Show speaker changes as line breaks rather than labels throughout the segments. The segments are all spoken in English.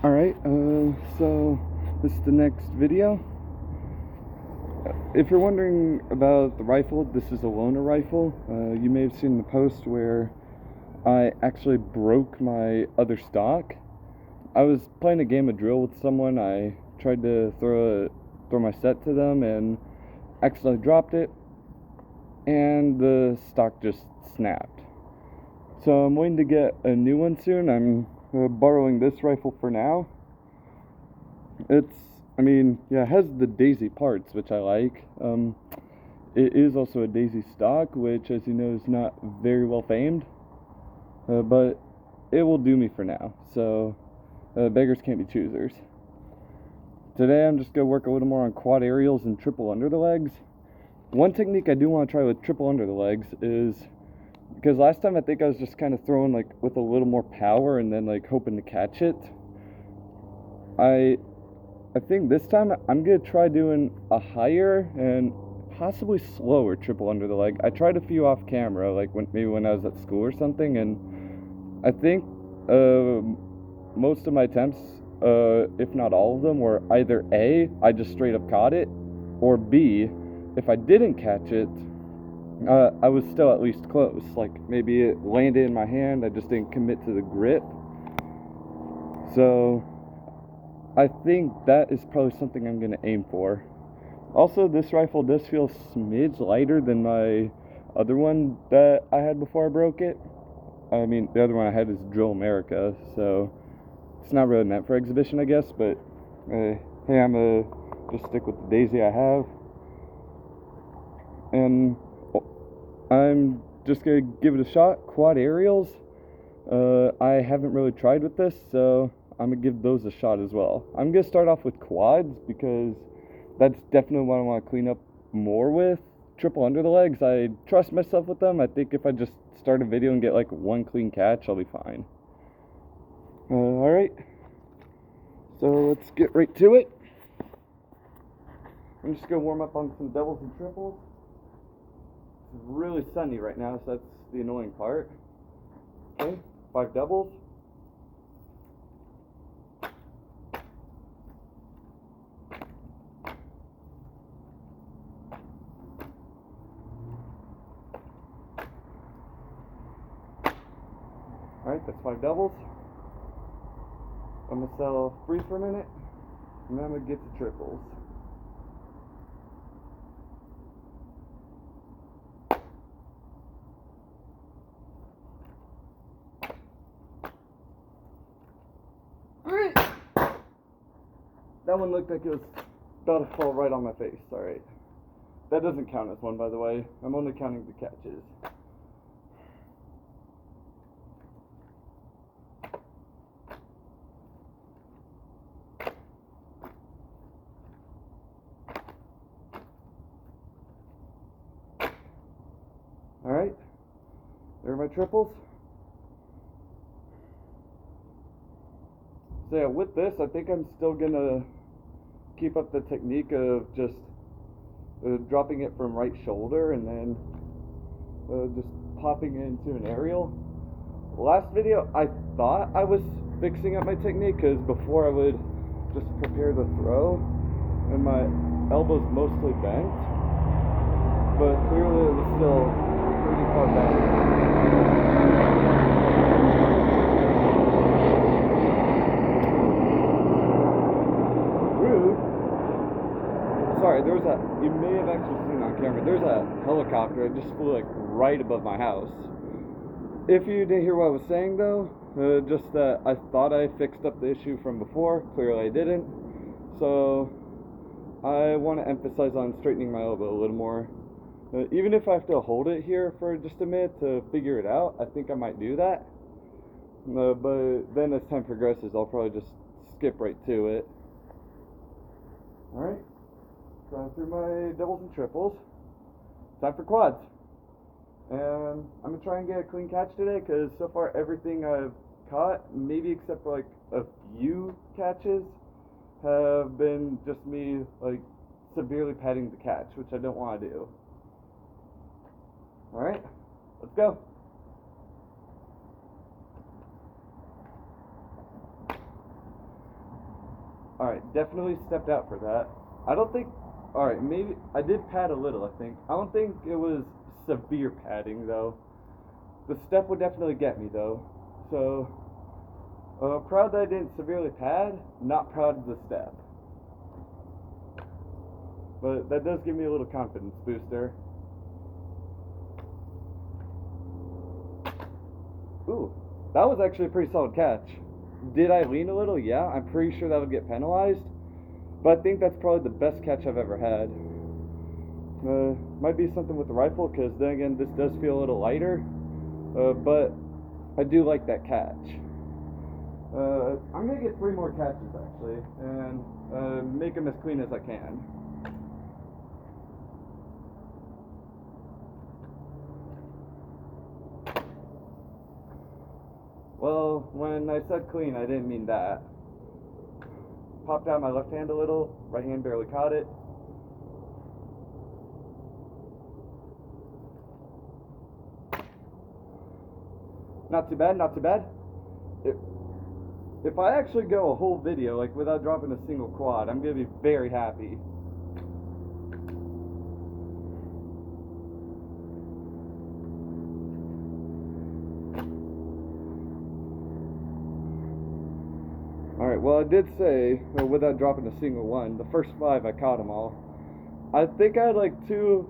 Alright, so this is the next video. If you're wondering about the rifle, this is a loaner rifle. You may have seen the post where I actually broke my other stock. I was playing a game of drill with someone. I tried to throw my set to them and accidentally dropped it, and the stock just snapped. So I'm waiting to get a new one soon. I'm borrowing this rifle for now. It has the Daisy parts, which I like. It is also a Daisy stock, which, as you know, is not very well famed. But it will do me for now. So, beggars can't be choosers. Today I'm just going to work a little more on quad aerials and triple under the legs. One technique I do want to try with triple under the legs is, because last time I think I was just kind of throwing like with a little more power and then like hoping to catch it. I think this time I'm going to try doing a higher and possibly slower triple under the leg. I tried a few off camera, like maybe when I was at school or something, and I think most of my attempts, if not all of them, were either A, I just straight up caught it, or B, if I didn't catch it, I was still at least close. Like maybe it landed in my hand, I just didn't commit to the grip. So I think that is probably something I'm going to aim for. Also, this rifle does feel a smidge lighter than my other one that I had before I broke it. I mean, the other one I had is Drill America, so it's not really meant for exhibition, I guess, but hey, I'm going to just stick with the Daisy I have. And I'm just going to give it a shot. Quad aerials, I haven't really tried with this, so I'm going to give those a shot as well. I'm going to start off with quads because that's definitely what I want to clean up more with. Triple under the legs, I trust myself with them. I think if I just start a video and get like one clean catch, I'll be fine. Alright, so let's get right to it. I'm just going to warm up on some doubles and triples. It's really sunny right now, so that's the annoying part. Okay, 5 doubles. Alright, that's 5 doubles. I'm going to settle free for a minute, and then I'm going to get to triples. Alright! That one looked like it was about to fall right on my face. Alright. That doesn't count as one, by the way. I'm only counting the catches. Alright, there are my triples. So yeah, with this, I think I'm still gonna keep up the technique of just dropping it from right shoulder and then just popping it into an aerial. Last video, I thought I was fixing up my technique because before I would just prepare the throw and my elbow's mostly bent, but clearly it was still pretty far back. Sorry, you may have actually seen on camera, there's a helicopter that just flew like right above my house. If you didn't hear what I was saying though, just that I thought I fixed up the issue from before, clearly I didn't. So I want to emphasize on straightening my elbow a little more. Even if I have to hold it here for just a minute to figure it out, I think I might do that. But then as time progresses, I'll probably just skip right to it. Alright. Going through my doubles and triples. Time for quads. And I'm going to try and get a clean catch today because so far everything I've caught, maybe except for like a few catches, have been just me like severely padding the catch, which I don't want to do. Alright, let's go. Alright, definitely stepped out for that. I don't think. Alright, maybe. I did pad a little, I think. I don't think it was severe padding, though. The step would definitely get me, though. So, proud that I didn't severely pad, not proud of the step. But that does give me a little confidence booster. Ooh, that was actually a pretty solid catch. Did I lean a little? Yeah, I'm pretty sure that would get penalized. But I think that's probably the best catch I've ever had. Might be something with the rifle, because then again, this does feel a little lighter. But I do like that catch. I'm going to get 3 more catches, actually, and make them as clean as I can. Well, when I said clean, I didn't mean that. Popped out my left hand a little, right hand barely caught it. Not too bad, not too bad. If I actually go a whole video, like, without dropping a single quad, I'm going to be very happy. Alright, well, I did say, without dropping a single one, the first 5 I caught them all. I think I had like 2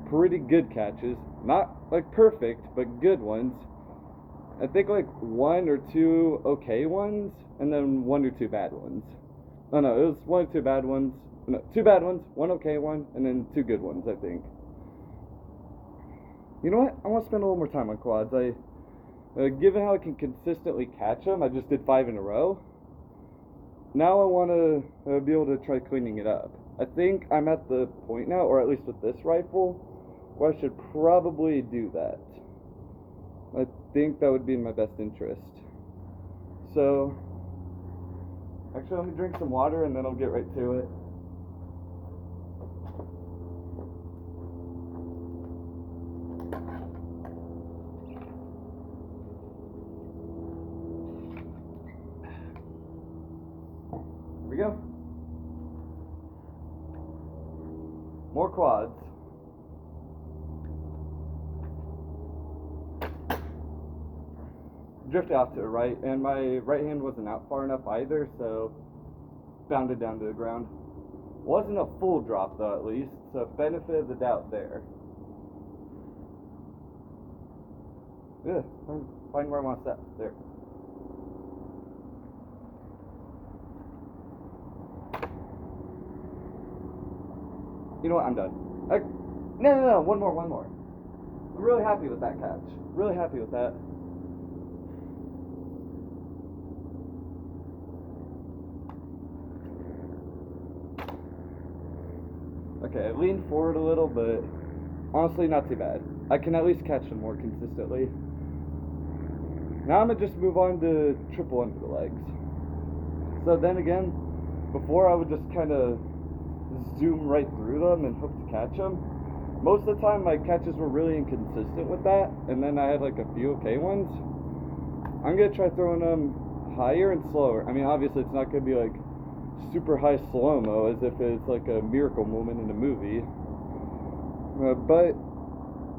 pretty good catches. Not like perfect, but good ones. I think like 1 or 2 okay ones, and then 1 or 2 bad ones. Oh no, it was 1 or 2 bad ones. No, 2 bad ones, 1 okay one, and then 2 good ones, I think. You know what? I want to spend a little more time on quads. Given how I can consistently catch them, I just did 5 in a row. Now I want to be able to try cleaning it up. I think I'm at the point now, or at least with this rifle, where I should probably do that. I think that would be in my best interest. So, actually let me drink some water and then I'll get right to it. Here we go. More quads. Drifted off to the right, and my right hand wasn't out far enough either, so bounded down to the ground. Wasn't a full drop though, at least, so benefit of the doubt there. Yeah, find where I want to set. There. You know what? I'm done. No, one more. I'm really happy with that catch. Really happy with that. Okay, I leaned forward a little, but honestly not too bad. I can at least catch them more consistently. Now I'm going to just move on to triple under the legs. So then again, before I would just kind of zoom right through them and hope to catch them. Most of the time my catches were really inconsistent with that, and then I had like a few okay ones. I'm going to try throwing them higher and slower. I mean, obviously it's not going to be like super high slow-mo as if it's like a miracle moment in a movie, but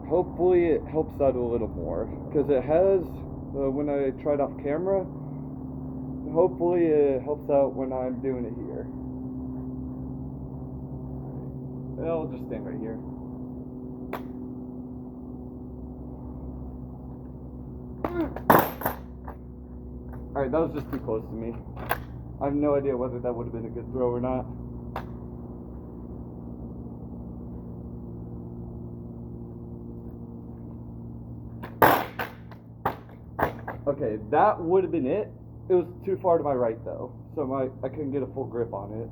hopefully it helps out a little more, because it has when I tried off camera. Hopefully it helps out when I'm doing it here. I'll just stand right here. Alright, that was just too close to me. I have no idea whether that would have been a good throw or not. Okay, that would have been it. It was too far to my right though, so I couldn't get a full grip on it.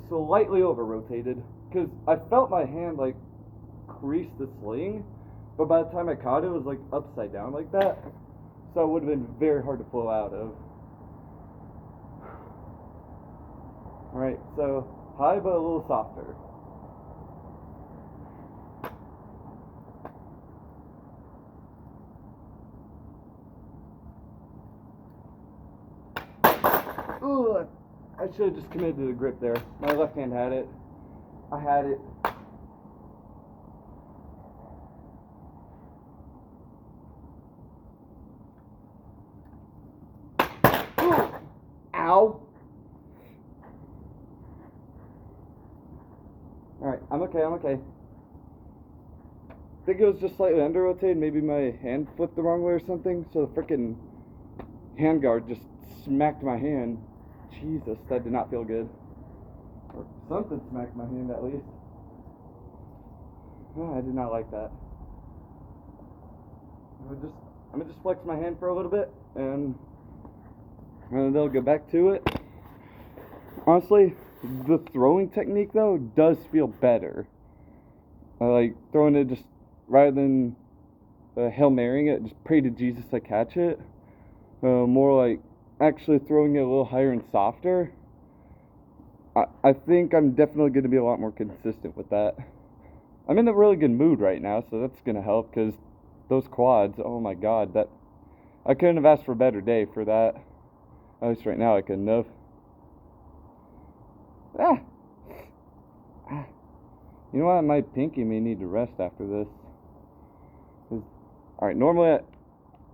Slightly over-rotated, because I felt my hand like crease the sling, but by the time I caught it, it was like upside down like that, so it would have been very hard to flow out of. Alright, so high but a little softer. Ugh, I should have just committed to the grip there. My left hand had it. I had it. Ow. Alright, I'm okay. I think it was just slightly under rotated. Maybe my hand flipped the wrong way or something. So the freaking handguard just smacked my hand. Jesus, that did not feel good. Or something smacked my hand at least. Oh, I did not like that. I'm gonna just flex my hand for a little bit and then they'll go back to it. Honestly, the throwing technique though does feel better. I like throwing it just rather than Hail Marying it, just pray to Jesus I catch it. More like actually throwing it a little higher and softer. I think I'm definitely going to be a lot more consistent with that. I'm in a really good mood right now, so that's going to help because those quads, oh my god, that I couldn't have asked for a better day for that. At least right now I couldn't have. You know what? My pinky may need to rest after this. Alright, normally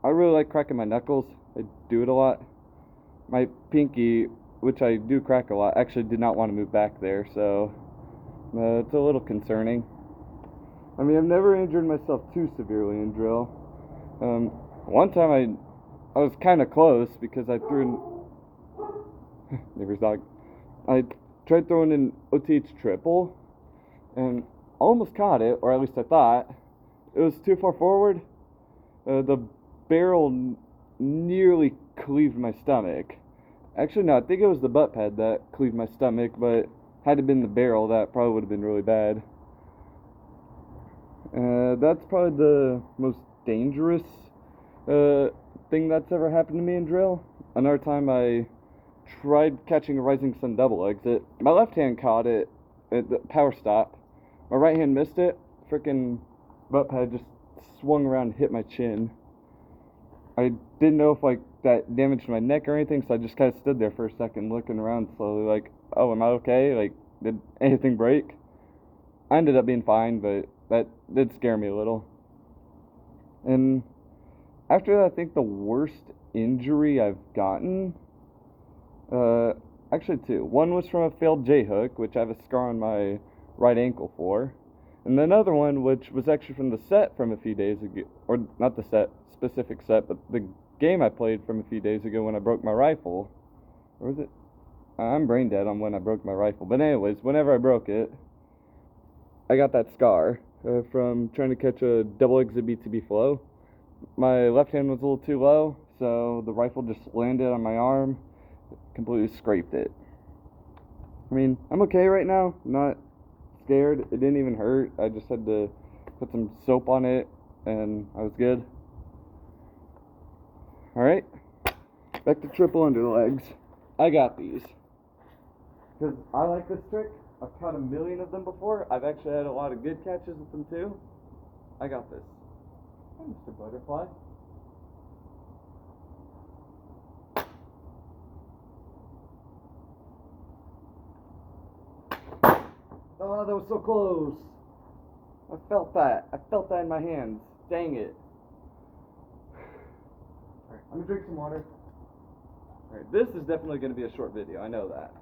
I really like cracking my knuckles. I do it a lot. My pinky, which I do crack a lot, actually did not want to move back there, so it's a little concerning. I mean, I've never injured myself too severely in drill. One time I was kind of close because I threw in neighbor's dog. I tried throwing an OTH triple and almost caught it, or at least I thought. It was too far forward. The barrel nearly cleaved my stomach. Actually, no, I think it was the butt pad that cleaved my stomach, but had it been the barrel, that probably would have been really bad. That's probably the most dangerous thing that's ever happened to me in drill. Another time I tried catching a Rising Sun double exit. My left hand caught it at the power stop. My right hand missed it. Freaking butt pad just swung around and hit my chin. I didn't know if like that damaged my neck or anything, so I just kind of stood there for a second looking around slowly like, oh, am I okay? Like, did anything break? I ended up being fine, but that did scare me a little. And after that, I think the worst injury I've gotten, actually two. One was from a failed J-hook, which I have a scar on my right ankle for. And another one, which was actually from the set from a few days ago, or not the specific set, but the game I played from a few days ago when I broke my rifle. Or was it? I'm brain dead on when I broke my rifle. But anyways, whenever I broke it, I got that scar from trying to catch a double exit B2B flow. My left hand was a little too low, so the rifle just landed on my arm, completely scraped it. I mean, I'm okay right now. I'm not scared. It didn't even hurt. I just had to put some soap on it, and I was good. Alright, back to triple underlegs. I got these. Because I like this trick. I've caught a million of them before. I've actually had a lot of good catches with them too. I got this. Hi, Mr. Butterfly. Oh, that was so close. I felt that. I felt that in my hands. Dang it. Alright, I'm gonna drink some water. Alright, this is definitely gonna be a short video. I know that.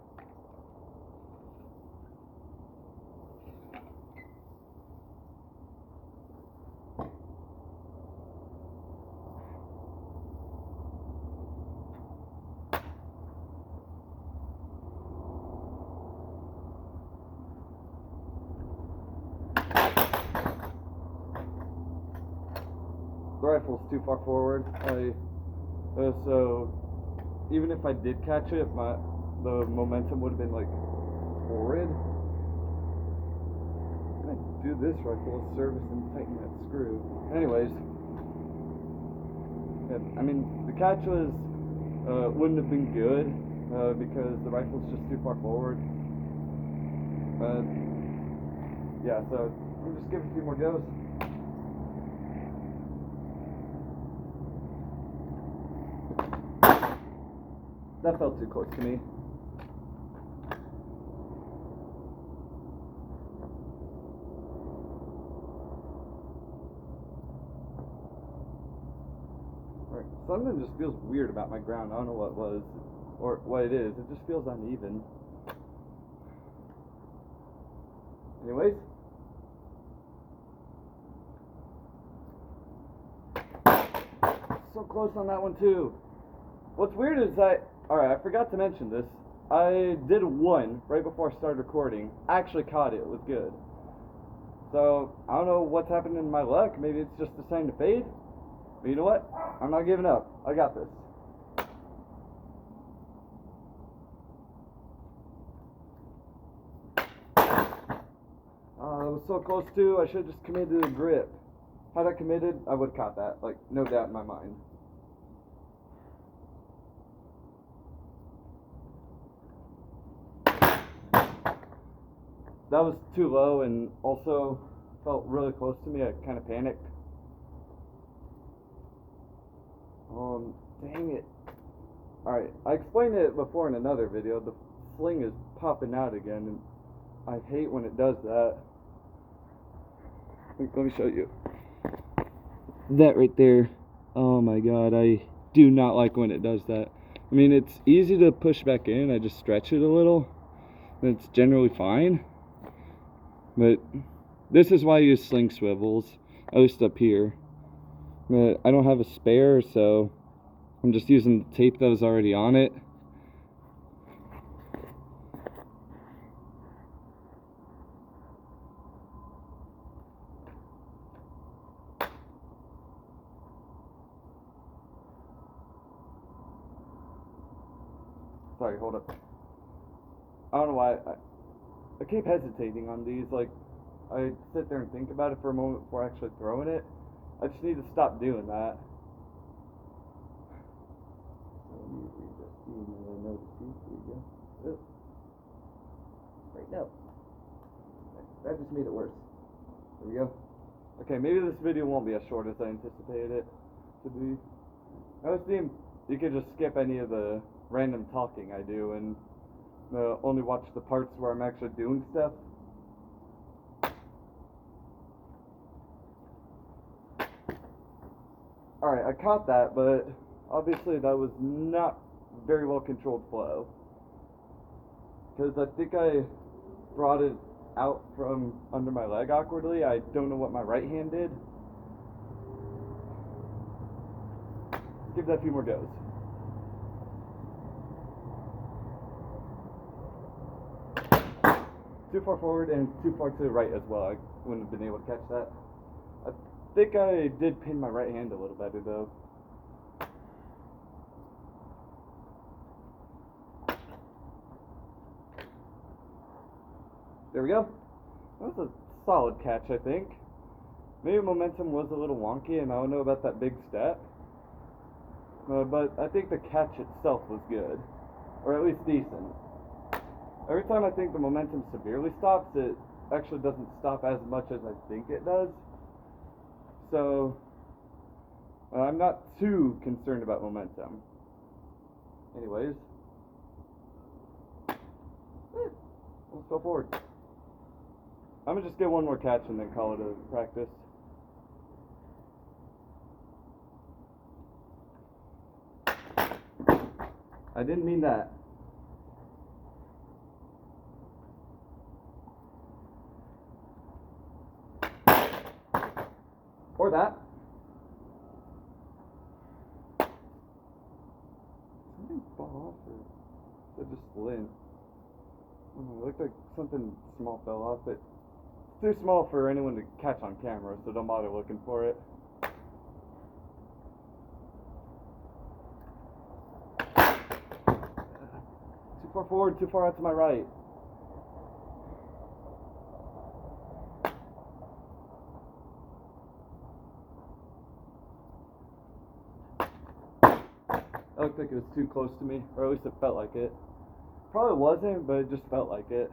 The rifle's too far forward. So even if I did catch it, the momentum would have been like forward. I'm gonna do this rifle, service and tighten that screw. Anyways, yeah, I mean the catch wouldn't have been good because the rifle's just too far forward. Yeah, so I'm just giving a few more goes. that felt too close to me. Alright, something just feels weird about my ground. I don't know what it was, or what it is. It just feels uneven. Anyways. So close on that one too. What's weird is alright, I forgot to mention this. I did a 1 right before I started recording. I actually caught it. It was good. So, I don't know what's happened in my luck. Maybe it's just the sign to fade. But you know what? I'm not giving up. I got this. It was so close too. I should have just committed to the grip. Had I committed, I would have caught that. Like, no doubt in my mind. That was too low and also felt really close to me. I kind of panicked. Dang it. Alright, I explained it before in another video. The sling is popping out again, and I hate when it does that. Let me show you. That right there. Oh my god, I do not like when it does that. I mean, it's easy to push back in. I just stretch it a little, and it's generally fine. But this is why I use sling swivels, at least up here. But I don't have a spare, so I'm just using the tape that was already on it. Sorry, hold up. I don't know why I keep hesitating on these. Like, I sit there and think about it for a moment before actually throwing it. I just need to stop doing that. Right now. That just made it worse. There we go. Okay, maybe this video won't be as short as I anticipated it to be. I was thinking you could just skip any of the random talking I do and only watch the parts where I'm actually doing stuff. Alright, I caught that, but obviously that was not very well controlled flow. Because I think I brought it out from under my leg awkwardly. I don't know what my right hand did. Let's give that a few more goes. Too far forward and too far to the right as well. I wouldn't have been able to catch that. I think I did pin my right hand a little better though. There we go. That was a solid catch, I think. Maybe momentum was a little wonky and I don't know about that big step. But I think the catch itself was good. Or at least decent. Every time I think the momentum severely stops, it actually doesn't stop as much as I think it does. So, I'm not too concerned about momentum. Anyways. Let's go forward. I'm gonna just get one more catch and then call it a practice. I didn't mean that. Or that. Something fall off, or did it just land? It looked like something small fell off, but it's too small for anyone to catch on camera, so don't bother looking for it. Too far forward, too far out to my right. That looked like it was too close to me, or at least it felt like it. Probably wasn't, but it just felt like it.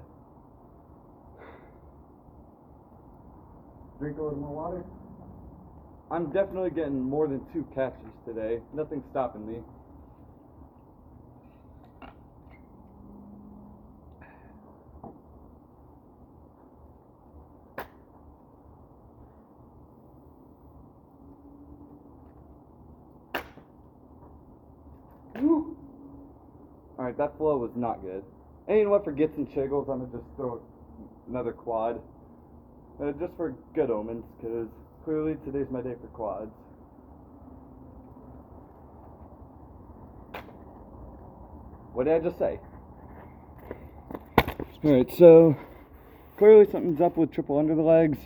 Drink a little more water. I'm definitely getting more than 2 catches today. Nothing's stopping me. Alright, that flow was not good. And you know what, for gets and chiggles, I'm gonna just throw another quad. Just for good omens, because clearly today's my day for quads. What did I just say? Alright, so clearly something's up with triple under the legs.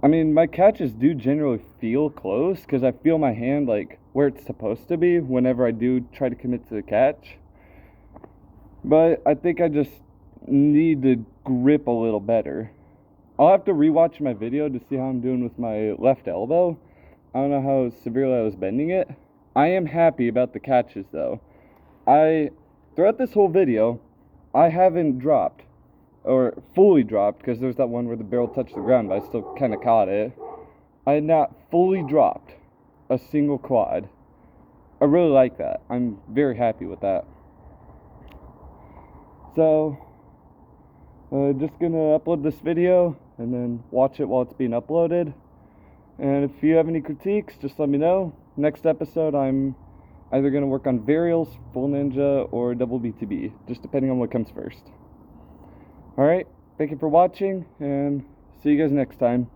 I mean, my catches do generally feel close because I feel my hand like where it's supposed to be whenever I do try to commit to the catch. But I think I just need to grip a little better. I'll have to rewatch my video to see how I'm doing with my left elbow. I don't know how severely I was bending it. I am happy about the catches though. Throughout this whole video, I haven't dropped, or fully dropped, because there's that one where the barrel touched the ground, but I still kind of caught it. I had not fully dropped a single quad. I really like that. I'm very happy with that. So, just gonna upload this video and then watch it while it's being uploaded. And if you have any critiques, just let me know. Next episode, I'm either gonna work on varials, full ninja, or double BTB, just depending on what comes first. Alright, thank you for watching, and see you guys next time.